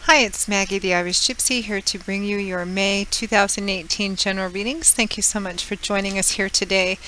Hi, it's Maggie the Irish Gypsy here to bring you your May 2018 general readings. Thank you so much for joining us here today,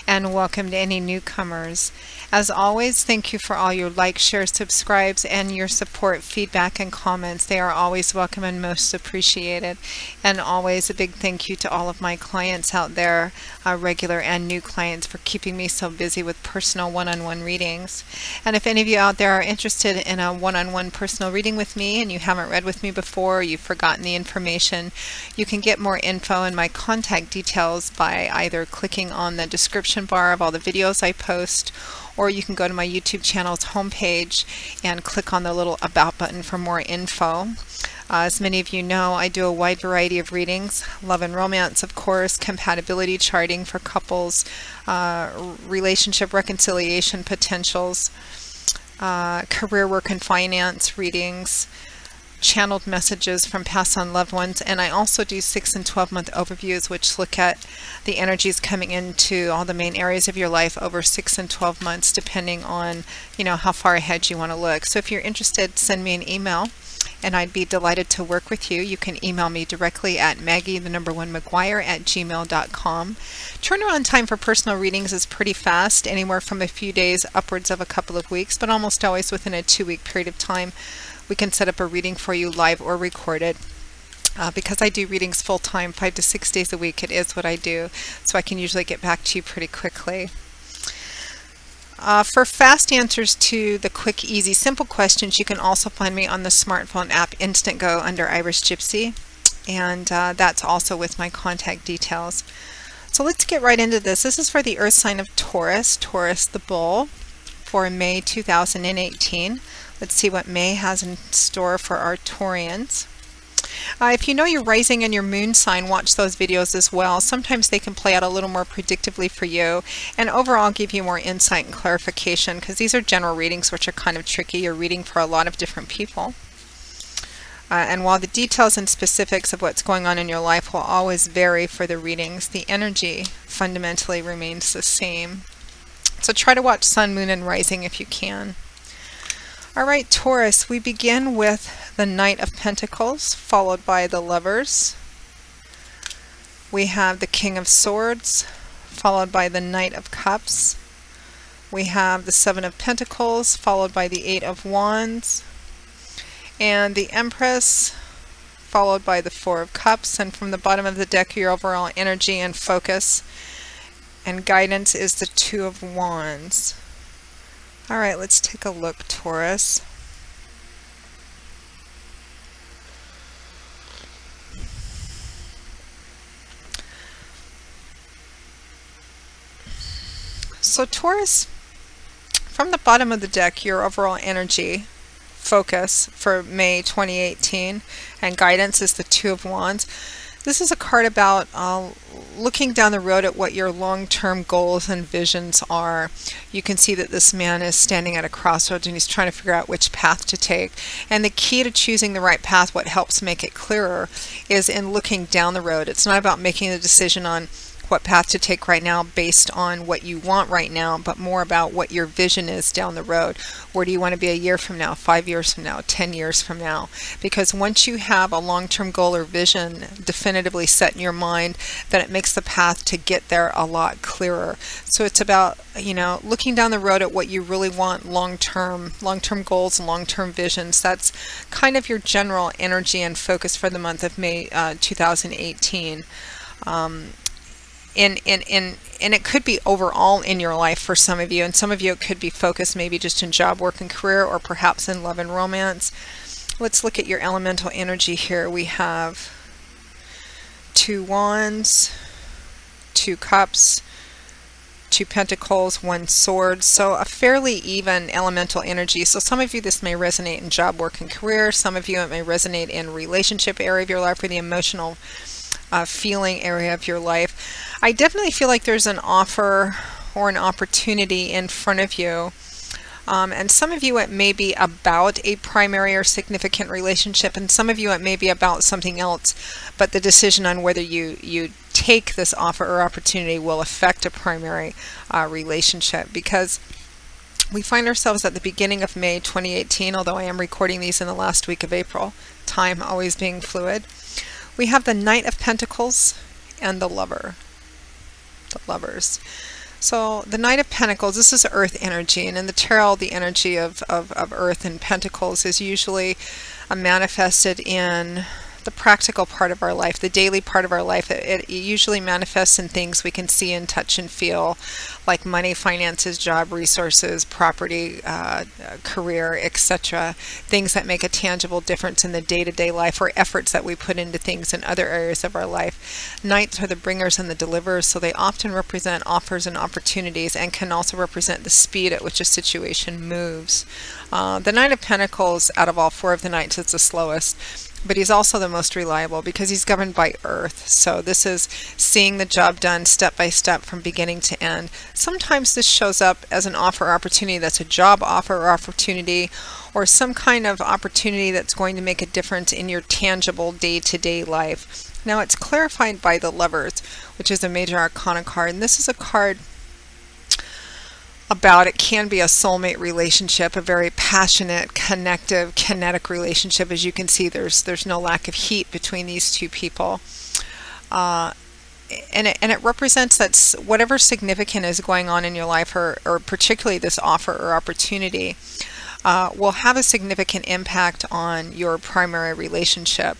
and welcome to any newcomers. As always, thank you for all your likes, shares, subscribes, and your support, feedback, and comments. They are always welcome and most appreciated. And always a big thank you to all of my clients out there, regular and new clients, for keeping me so busy with personal one-on-one readings. And if any of you out there are interested in a one-on-one personal reading with me and you haven't read with me before, or you've forgotten the information, you can get more info and my contact details by either clicking on the description bar of all the videos I post, or you can go to my YouTube channel's homepage and click on the little About button for more info. As many of you know, I do a wide variety of readings: love and romance, of course, compatibility charting for couples, relationship reconciliation potentials, career, work, and finance readings, channeled messages from past on loved ones, and I also do 6 and 12-month overviews, which look at the energies coming into all the main areas of your life over 6 and 12 months, depending on, how far ahead you want to look. So if you're interested, send me an email and I'd be delighted to work with you. You can email me directly at maggie1mcguire@gmail.com. Turnaround time for personal readings is pretty fast, anywhere from a few days upwards of a couple of weeks, but almost always within a 2-week period of time we can set up a reading for you, live or recorded. Because I do readings full-time, 5 to 6 days a week, it is what I do, so I can usually get back to you pretty quickly. For fast answers to the quick, easy, simple questions, you can also find me on the smartphone app Instantgo under Irish Gypsy, and that's also with my contact details. So let's get right into this. This is for the earth sign of Taurus, Taurus the bull, for May 2018. Let's see what May has in store for our Taurians. If you know your rising and your moon sign, watch those videos as well. Sometimes they can play out a little more predictively for you and overall give you more insight and clarification, because these are general readings which are kind of tricky. You're reading for a lot of different people. And while the details and specifics of what's going on in your life will always vary for the readings, the energy fundamentally remains the same. So try to watch sun, moon, and rising if you can. All right, Taurus, we begin with the Knight of Pentacles, followed by the Lovers. We have the King of Swords, followed by the Knight of Cups. We have the Seven of Pentacles, followed by the Eight of Wands, and the Empress, followed by the Four of Cups. And from the bottom of the deck, your overall energy and focus and guidance is the Two of Wands. All right, let's take a look, Taurus. So Taurus, from the bottom of the deck, your overall energy, focus for May 2018, and guidance is the Two of Wands. This is a card about looking down the road at what your long-term goals and visions are. You can see that this man is standing at a crossroads and he's trying to figure out which path to take. And the key to choosing the right path, what helps make it clearer, is in looking down the road. It's not about making a decision on what path to take right now based on what you want right now, but more about what your vision is down the road. Where do you want to be a year from now, 5 years from now, 10 years from now? Because once you have a long-term goal or vision definitively set in your mind, then it makes the path to get there a lot clearer. So it's about, looking down the road at what you really want, long-term goals and long-term visions. That's kind of your general energy and focus for the month of May 2018. And it could be overall in your life for some of you, and some of you it could be focused maybe just in job, work, and career, or perhaps in love and romance. Let's look at your elemental energy here. We have Two Wands, Two Cups, Two Pentacles, One Sword. So a fairly even elemental energy. So some of you this may resonate in job, work, and career. Some of you it may resonate in relationship area of your life, or the emotional feeling area of your life. I definitely feel like there's an offer or an opportunity in front of you. And some of you it may be about a primary or significant relationship, and some of you it may be about something else, but the decision on whether you take this offer or opportunity will affect a primary relationship, because we find ourselves at the beginning of May 2018, although I am recording these in the last week of April. time always being fluid. We have the Knight of Pentacles and the Lovers. So the Knight of Pentacles, this is earth energy, and in the tarot, the energy of earth and pentacles is usually manifested in the practical part of our life, the daily part of our life. It usually manifests in things we can see and touch and feel, like money, finances, job, resources, property, career, etc. Things that make a tangible difference in the day-to-day life, or efforts that we put into things in other areas of our life. Knights are the bringers and the deliverers, so they often represent offers and opportunities, and can also represent the speed at which a situation moves. The Knight of Pentacles, out of all four of the Knights, is the slowest, but he's also the most reliable because he's governed by earth. So this is seeing the job done step by step from beginning to end. Sometimes this shows up as an offer or opportunity that's a job offer or opportunity, or some kind of opportunity that's going to make a difference in your tangible day-to-day life. Now it's clarified by the Lovers, which is a major arcana card, and this is a card about, it can be a soulmate relationship, a very passionate, connective, kinetic relationship. As you can see, there's no lack of heat between these two people. And it represents that whatever significant is going on in your life, or particularly this offer or opportunity, will have a significant impact on your primary relationship.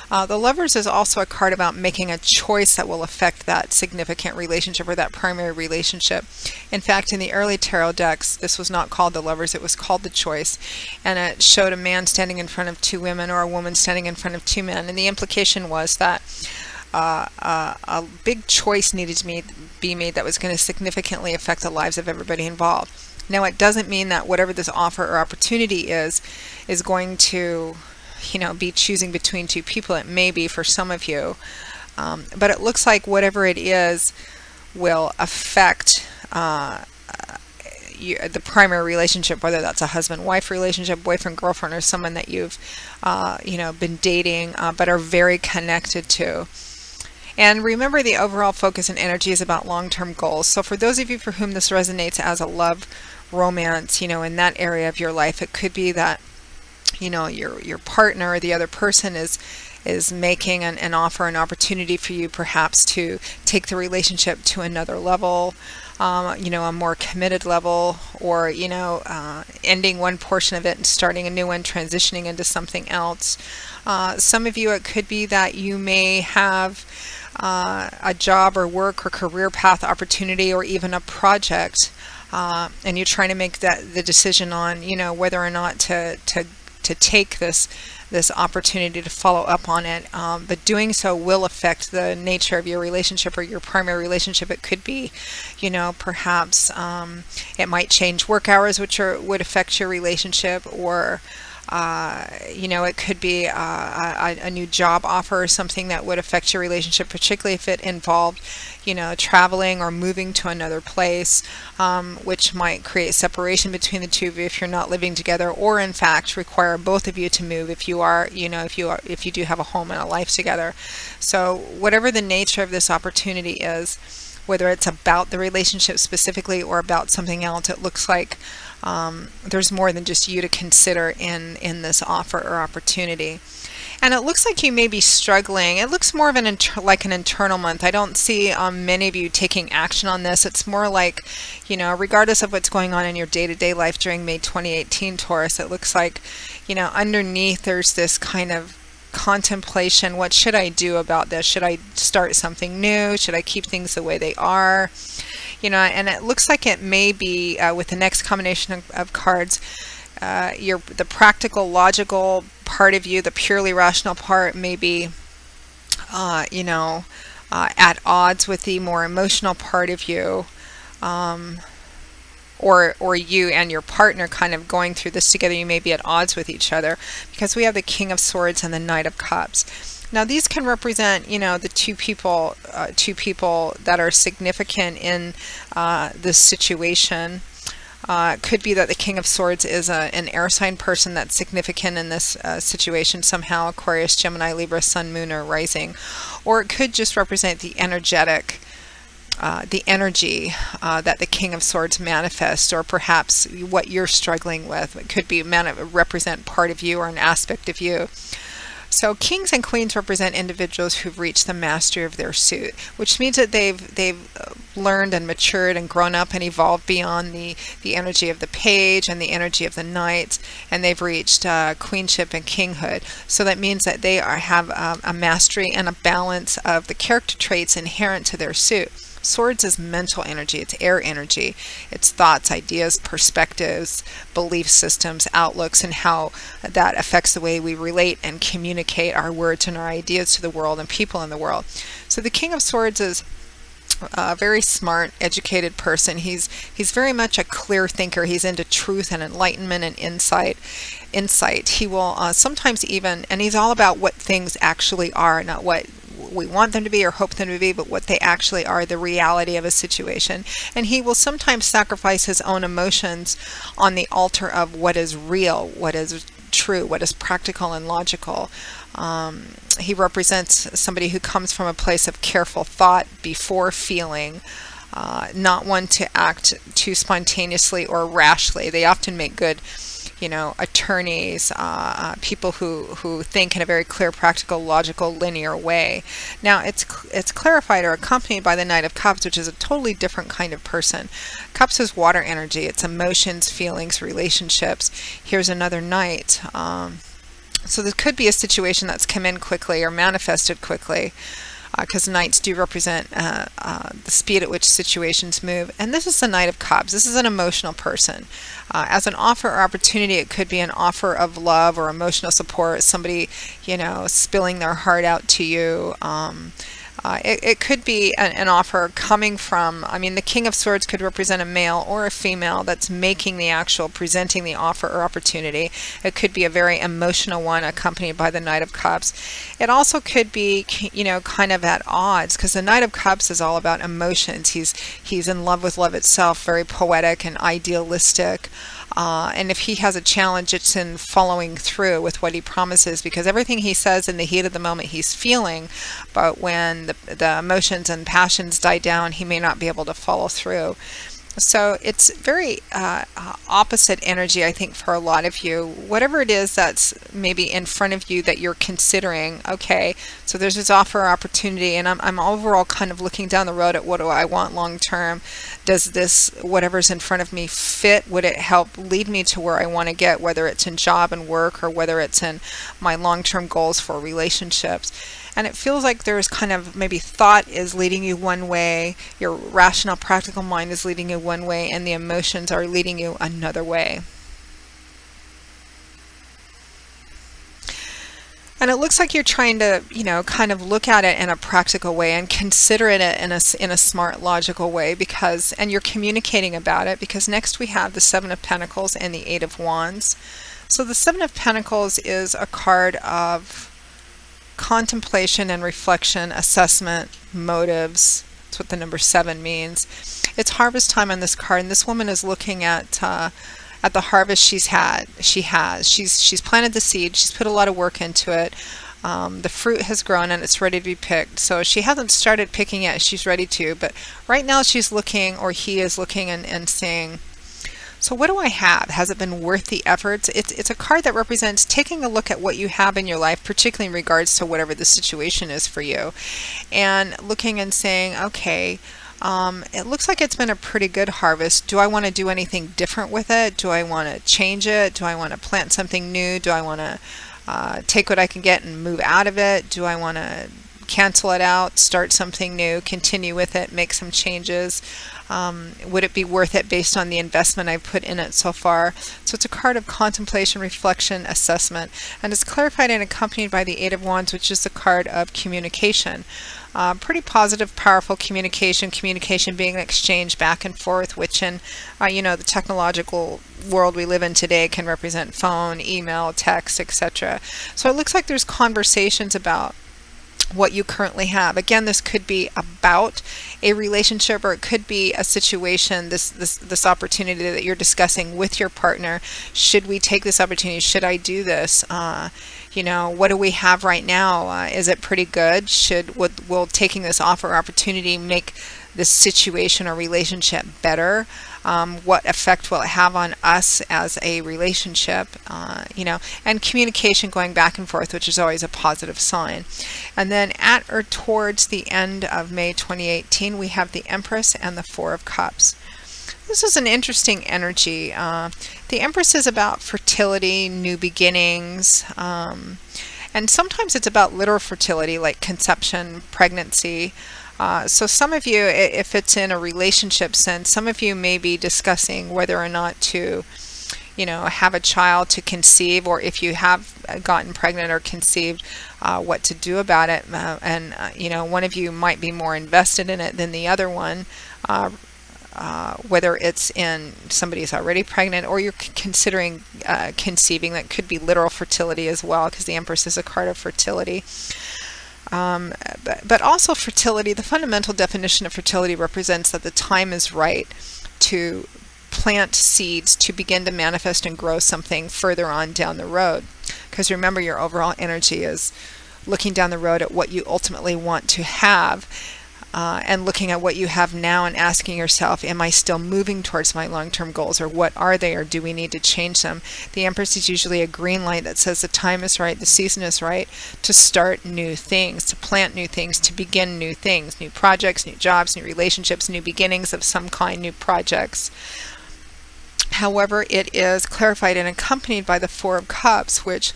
The Lovers is also a card about making a choice that will affect that significant relationship or that primary relationship. In fact, in the early tarot decks, this was not called the Lovers, it was called the Choice. And it showed a man standing in front of two women, or a woman standing in front of two men. And the implication was that a big choice needed to be made that was going to significantly affect the lives of everybody involved. Now, it doesn't mean that whatever this offer or opportunity is going to, be choosing between two people. It may be for some of you, but it looks like whatever it is will affect the primary relationship, whether that's a husband-wife relationship, boyfriend-girlfriend, or someone that you've, been dating, but are very connected to. And remember, the overall focus and energy is about long-term goals. So for those of you for whom this resonates as a love, romance, in that area of your life, it could be that your partner or the other person is making an offer, an opportunity for you perhaps to take the relationship to another level, a more committed level, or ending one portion of it and starting a new one, transitioning into something else. Some of you, it could be that you may have a job or work or career path opportunity, or even a project, and you're trying to make the decision on whether or not to take this opportunity, to follow up on it, but doing so will affect the nature of your relationship or your primary relationship. It could be, perhaps it might change work hours, which would affect your relationship, or it could be a new job offer or something that would affect your relationship, particularly if it involved, traveling or moving to another place, which might create separation between the two of you if you're not living together, or in fact require both of you to move if you are, if you do have a home and a life together. So whatever the nature of this opportunity is, whether it's about the relationship specifically or about something else, it looks like there's more than just you to consider in this offer or opportunity. And it looks like you may be struggling. It looks more of an internal month. I don't see many of you taking action on this. It's more like, regardless of what's going on in your day-to-day life during May 2018, Taurus, it looks like, underneath there's this kind of contemplation. What should I do about this? Should I start something new? Should I keep things the way they are? And it looks like it may be, with the next combination of cards, the practical, logical part of you, the purely rational part, may be, at odds with the more emotional part of you, or you and your partner kind of going through this together. You may be at odds with each other, because we have the King of Swords and the Knight of Cups. Now these can represent, the two people that are significant in this situation. It could be that the King of Swords is an air sign person that's significant in this situation somehow, Aquarius, Gemini, Libra, Sun, Moon, or Rising. Or it could just represent the energy that the King of Swords manifests, or perhaps what you're struggling with. It could be represent part of you or an aspect of you. So kings and queens represent individuals who've reached the mastery of their suit, which means that they've learned and matured and grown up and evolved beyond the energy of the page and the energy of the knights, and they've reached queenship and kinghood. So that means that they have a mastery and a balance of the character traits inherent to their suit. Swords is mental energy, it's air energy, it's thoughts, ideas, perspectives, belief systems, outlooks, and how that affects the way we relate and communicate our words and our ideas to the world and people in the world. So the King of Swords is a very smart, educated person. He's very much a clear thinker. He's into truth and enlightenment and insight. He will sometimes even, and he's all about what things actually are, not what we want them to be or hope them to be, but what they actually are, the reality of a situation. And he will sometimes sacrifice his own emotions on the altar of what is real, what is true, what is practical and logical. He represents somebody who comes from a place of careful thought before feeling, not one to act too spontaneously or rashly. They often make good, attorneys, people who think in a very clear, practical, logical, linear way. Now, it's clarified or accompanied by the Knight of Cups, which is a totally different kind of person. Cups is water energy. It's emotions, feelings, relationships. Here's another Knight. So there could be a situation that's come in quickly or manifested quickly, because Knights do represent the speed at which situations move. And this is the Knight of Cups. This is an emotional person. As an offer or opportunity, it could be an offer of love or emotional support, somebody, spilling their heart out to you. It could be an offer coming from, the King of Swords could represent a male or a female that's making the actual, presenting the offer or opportunity. It could be a very emotional one accompanied by the Knight of Cups. It also could be, kind of at odds, because the Knight of Cups is all about emotions. He's in love with love itself, very poetic and idealistic. And if he has a challenge, it's in following through with what he promises, because everything he says in the heat of the moment he's feeling, but when the emotions and passions die down, he may not be able to follow through. So it's very opposite energy, I think, for a lot of you. Whatever it is that's maybe in front of you that you're considering, okay, so there's this offer or opportunity, and I'm overall kind of looking down the road at what do I want long term. Does this, whatever's in front of me, fit? Would it help lead me to where I want to get, whether it's in job and work or whether it's in my long-term goals for relationships? And it feels like there's kind of maybe thought is leading you one way, your rational, practical mind is leading you one way, and the emotions are leading you another way. And it looks like you're trying to, kind of look at it in a practical way and consider it in a smart, logical way, and you're communicating about it, because next we have the Seven of Pentacles and the Eight of Wands. So the Seven of Pentacles is a card of contemplation and reflection, assessment, motives. That's what the number 7 means. It's harvest time on this card, and this woman is looking at the harvest she's planted the seed. She's put a lot of work into it. The fruit has grown and it's ready to be picked. So she hasn't started picking yet. She's ready to, but right now she's looking, or he is looking, and saying, so what do I have? Has it been worth the efforts? It's a card that represents taking a look at what you have in your life, particularly in regards to whatever the situation is for you, and looking and saying, okay, it looks like it's been a pretty good harvest. Do I want to do anything different with it? Do I want to change it? Do I want to plant something new? Do I want to take what I can get and move out of it? Do I want to cancel it out, start something new, continue with it, make some changes? Would it be worth it based on the investment I've put in it so far? So it's a card of contemplation, reflection, assessment, and it's clarified and accompanied by the Eight of Wands, which is the card of communication. Pretty positive, powerful communication being an exchange back and forth, which in the technological world we live in today can represent phone, email, text, etc. So it looks like there's conversations about what you currently have. Again, this could be about a relationship, or it could be a situation, this opportunity that you're discussing with your partner. Should we take this opportunity? Should I do this? What do we have right now? Is it pretty good? Will taking this offer or opportunity make this situation or relationship better? What effect will it have on us as a relationship? You know, and communication going back and forth, which is always a positive sign. And then at or towards the end of May 2018, we have the Empress and the Four of Cups. This is an interesting energy. The Empress is about fertility, new beginnings, and sometimes it's about literal fertility, like conception, pregnancy. So some of you, if it's in a relationship sense, some of you may be discussing whether or not to, you know, have a child, to conceive, or if you have gotten pregnant or conceived, what to do about it. You know, one of you might be more invested in it than the other one. Whether it's in somebody who's already pregnant or you're considering conceiving. That could be literal fertility as well, because the Empress is a card of fertility. But also fertility, the fundamental definition of fertility represents that the time is right to plant seeds to begin to manifest and grow something further on down the road. Because remember, your overall energy is looking down the road at what you ultimately want to have. And looking at what you have now and asking yourself, am I still moving towards my long-term goals, or what are they, or do we need to change them? The Empress is usually a green light that says the time is right, the season is right to start new things, to plant new things, to begin new things, new projects, new jobs, new relationships, new beginnings of some kind, new projects. However, it is clarified and accompanied by the Four of Cups, which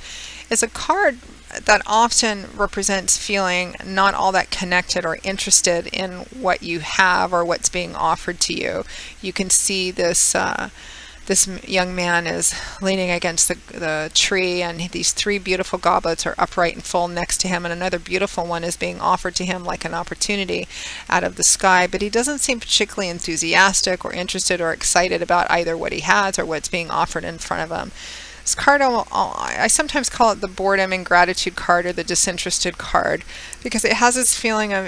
is a card that often represents feeling not all that connected or interested in what you have or what's being offered to you. You can see this this young man is leaning against the tree, and these three beautiful goblets are upright and full next to him, and another beautiful one is being offered to him like an opportunity out of the sky, but he doesn't seem particularly enthusiastic or interested or excited about either what he has or what's being offered in front of him. This card, I sometimes call it the boredom and gratitude card, or the disinterested card, because it has this feeling of,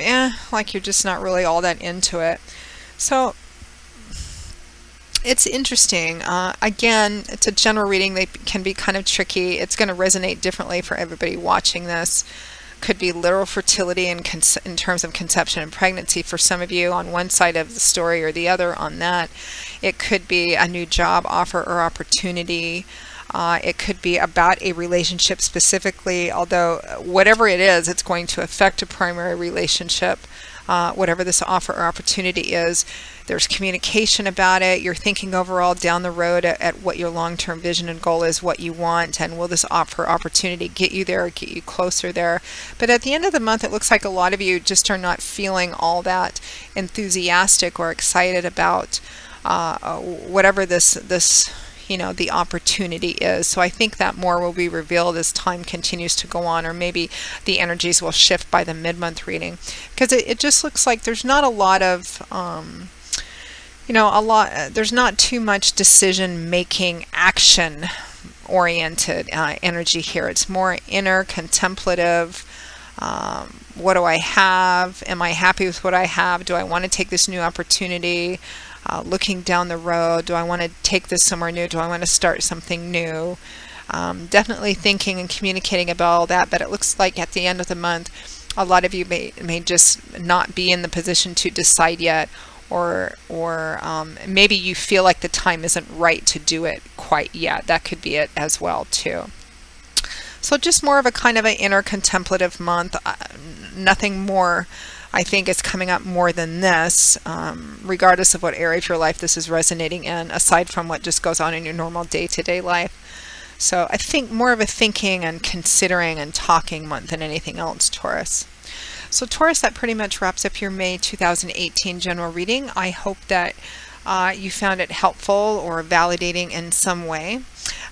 like you're just not really all that into it. So it's interesting. Again, it's a general reading. They can be kind of tricky. It's going to resonate differently for everybody watching this. Could be literal fertility in terms of conception and pregnancy for some of you on one side of the story, or the other on that. It could be a new job offer or opportunity. It could be about a relationship specifically, although whatever it is, it's going to affect a primary relationship. Whatever this offer or opportunity is, there's communication about it. You're thinking overall down the road at what your long-term vision and goal is, what you want, and will this offer or opportunity get you there or get you closer there. But at the end of the month, it looks like a lot of you just are not feeling all that enthusiastic or excited about whatever this you know, the opportunity is. So I think that more will be revealed as time continues to go on, or maybe the energies will shift by the mid-month reading, because it just looks like there's not a lot of you know, there's not too much decision making, action oriented energy here. It's more inner, contemplative. What do I have? Am I happy with what I have? Do I want to take this new opportunity? Looking down the road, do I want to take this somewhere new? Do I want to start something new? Definitely thinking and communicating about all that, but it looks like at the end of the month, a lot of you may just not be in the position to decide yet, or maybe you feel like the time isn't right to do it quite yet. That could be it as well too. So just more of a kind of an inner contemplative month. Nothing more, I think, is coming up more than this, regardless of what area of your life this is resonating in, aside from what just goes on in your normal day-to-day life. So I think more of a thinking and considering and talking month than anything else, Taurus. So Taurus, that pretty much wraps up your May 2018 general reading. I hope that you found it helpful or validating in some way.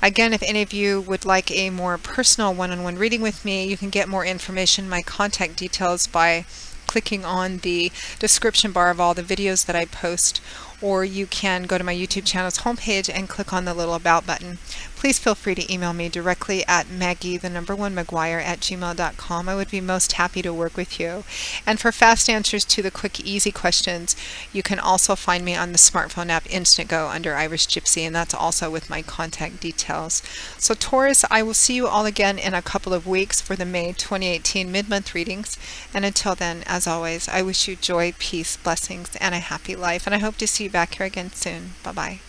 Again, if any of you would like a more personal one-on-one reading with me, you can get more information, my contact details, by clicking on the description bar of all the videos that I post, or you can go to my YouTube channel's homepage and click on the little About button. Please feel free to email me directly at Maggie1McGuire@gmail.com. I would be most happy to work with you. And for fast answers to the quick, easy questions, you can also find me on the smartphone app Instantgo under Irish Gypsy, and that's also with my contact details. So Taurus, I will see you all again in a couple of weeks for the May 2018 mid-month readings. And until then, as always, I wish you joy, peace, blessings, and a happy life. And I hope to see you back here again soon. Bye-bye.